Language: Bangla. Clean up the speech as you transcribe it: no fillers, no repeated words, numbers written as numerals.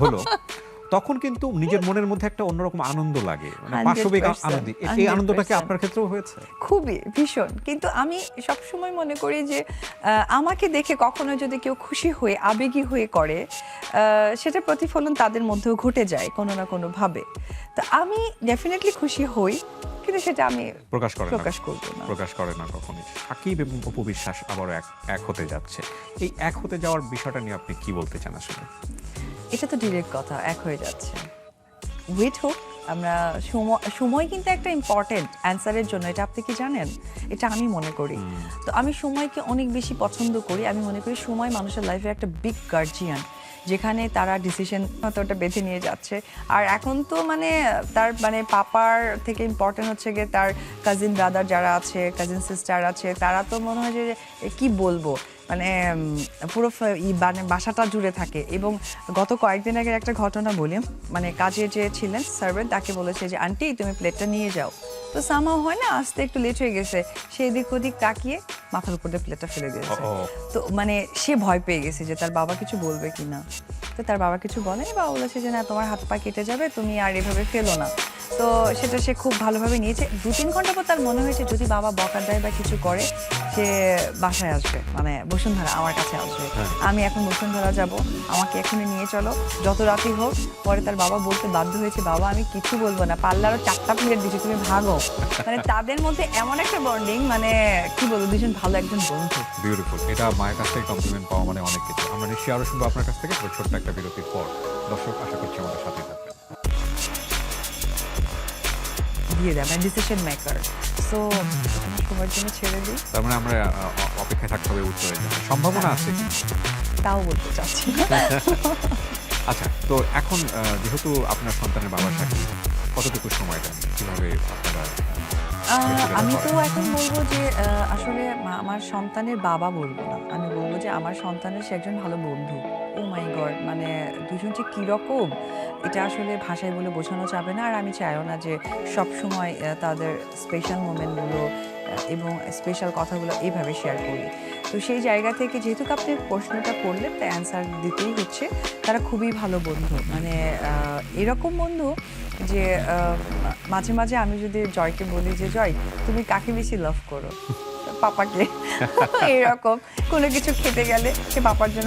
হলো তখন কিন্তু নিজের মনের মধ্যে একটা অন্যরকম আনন্দ লাগে, মানে পাশবিক 100%, আনন্দ। এই আনন্দটা কি 100% আপনার ক্ষেত্রেও হয়েছে? খুবই ভীষণ। কিন্তু আমি সবসময় মনে করি যে আমাকে দেখে কখনো যদি কেউ খুশি হয়ে আবেগী হয়ে করে, সেটার প্রতিফলন তাদের মধ্যেও ঘটে যায় কোনো না কোনোভাবে। তো আমি ডেফিনিটলি খুশি হই, কিন্তু সেটা আমি প্রকাশ করে না, প্রকাশ করব না। প্রকাশ করে না কখনোই। সাকিব এবং অপু বিশ্বাস আবারও এক হতে যাচ্ছে। এই এক হতে যাওয়ার বিষয়টা নিয়ে আপনি কি বলতে চান আসলে? এটা তো ডিরেক্ট কথা, এক হয়ে যাচ্ছে। ওয়েট হোক, আমরা সময় কিন্তু একটা ইম্পর্টেন্ট অ্যান্সারের জন্য, এটা আপনি কি জানেন? এটা আমি মনে করি। তো আমি সময়কে অনেক বেশি পছন্দ করি। আমি মনে করি সময় মানুষের লাইফে একটা বিগ গার্জিয়ান, যেখানে তারা ডিসিশন হয়তো ওটা বেঁধে নিয়ে যাচ্ছে। আর এখন তো মানে তার মানে পাপার থেকে ইম্পর্টেন্ট হচ্ছে গিয়ে তার কাজিন ব্রাদার যারা আছে, কাজিন সিস্টার আছে, তারা তো মনে হয় যে কি বলবো, মানে পুরো মানে বাসাটা জুড়ে থাকে। এবং গত কয়েকদিন আগের একটা ঘটনা বলি, মানে কাজে যে ছিলেন সার্ভেন্ট, তাকে বলেছে যে আন্টি তুমি প্লেটটা নিয়ে যাও। তো সামাও হয় না, আসতে একটু লেট হয়ে গেছে, সে এদিক ওদিক তাকিয়ে মাথার উপর দিয়ে প্লেটটা ফেলে দিয়েছে। তো মানে সে ভয় পেয়ে গেছে যে তার বাবা কিছু বলবে কিনা। তো তার বাবা কিছু বলেনি, বাবা বলেছে যে না, তোমার হাত পা কেটে যাবে, তুমি আর এভাবে ফেলো না। তো সেটা সে খুব ভালোভাবে নিয়েছে। 2-3 ঘন্টা পর তার মনে হয়েছে যদি বাবা বকা দেয় বা কিছু করে, সে বাসায় আসবে, মানে বসুন্ধরা আমার কাছে আসবে। আমি এখন বসুন্ধরা যাব, আমাকে এখনই নিয়ে চলো, যত রাতই হোক। পরে তার বাবা বলতে বাধ্য হয়েছে, বাবা আমি কিছু বলবো না, পারলে আরো 4টা প্লেট দিচ্ছি, তুমি ভাগো। মানে তাদের মধ্যে এমন একটা বন্ডিং, মানে কি বলবো, দুজন ভালো একজন বন্ধু। বিউটিফুল। এটা মায়ের কাছ থেকে কমপ্লিমেন্ট পাওয়া মানে অনেক কিছু। আমরা নিশ্চয়ই আরো শুনবো আপনার কাছ থেকে, তবে ছোট্ট একটা বিরতির পর। দর্শক আশা করছি আমাদের সাথেই থাকবেন। দিয়ে দেয়, মানে ডিসিশন মেকার। সো তোমার জন্য ছেড়ে দিই, তার মানে আমরা অপেক্ষায় থাকতে হবে উত্তরের জন্য। সম্ভাবনা আছে কি? তাও বলতে চাচ্ছি না। আচ্ছা, তো এখন যেহেতু আপনার সন্তানের বাবার সাথে কতটুকু সময় দেন? কিভাবে আপনারা আমি তো এখন বলবো যে আসলে আমার সন্তানের বাবা বলবো না, আমি বলবো যে আমার সন্তানের সে একজন ভালো বন্ধু। ও মাই গড, মানে দুজন যে কিরকম, এটা আসলে ভাষায় বলে বোঝানো যাবে না। আর আমি চাইও না যে সব সময় তাদের স্পেশাল মোমেন্টগুলো এবং স্পেশাল কথাগুলো এইভাবে শেয়ার করি। তো সেই জায়গা থেকে যেহেতু আপনি প্রশ্নটা করলেন, তাই অ্যান্সার দিতেই হচ্ছে, তারা খুবই ভালো বন্ধু। মানে এরকম বন্ধু যে মাঝে মাঝে আমি যদি জয়কে বলি যে জয়, তুমি কাকে বেশি লাভ করো? পাপাকে। এরকম কোনো কিছু খেতে গেলে সে পাপার জন্য